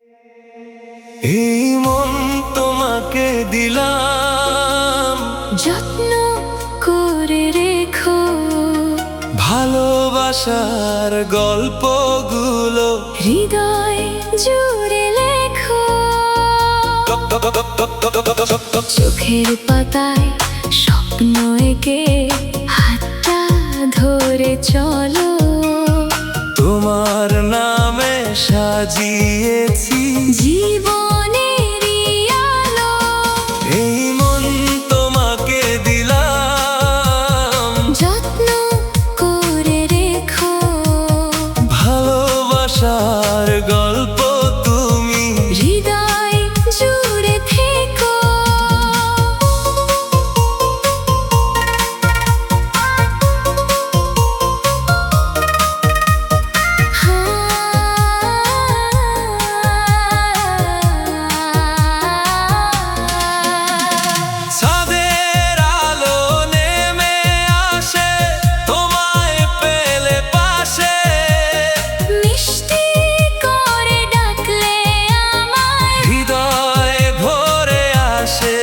এই মন তোমাকে দিলাম, যত্ন করে রেখো। ভালোবাসার গল্পগুলো হৃদয় জুড়ে লেখো। চোখের পাতায় স্বপ্ন এঁকে হাতটা ধরে চলো। তোমার নামে সাজিয়েছি জীবনেরই আলো। এই মন তোমাকে দিলাম, যত্ন করে রেখো। ভালোবাসার গল্প তুমি হৃদয় জুড়ে থেকো। ছাদের আলো নেমে আসে তোমায় পেলে পাশে, মিষ্টি করে ডাকলে আমায় হৃদয় ভরে আসে।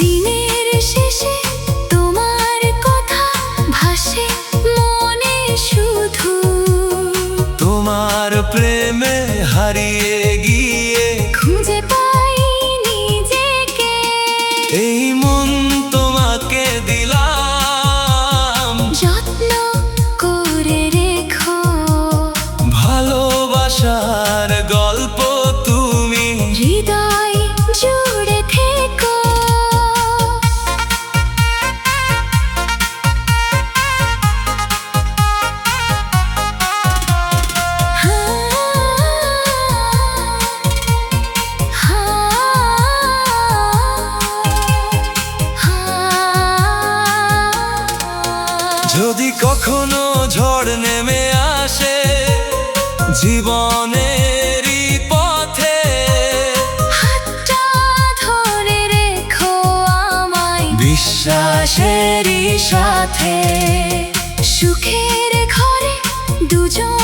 দিনের শেষে তোমার কথা ভাসে মনে শুধু। তোমার প্রেমে হারিয়ে গিয়ে খুঁজে পাই নিজেকে। এই মন তোমাকে দিলাম, যত্ন করে রেখো। ভালোবাসার গল্প তুমি হৃদয় জুড়ে থেকো। যদি কখনো ঝড় নেমে আসে জীবনেরই পথে, হাতটা ধরে রেখো আমায় বিশ্বাসেরই সাথে। সুখের ঘরে দুজন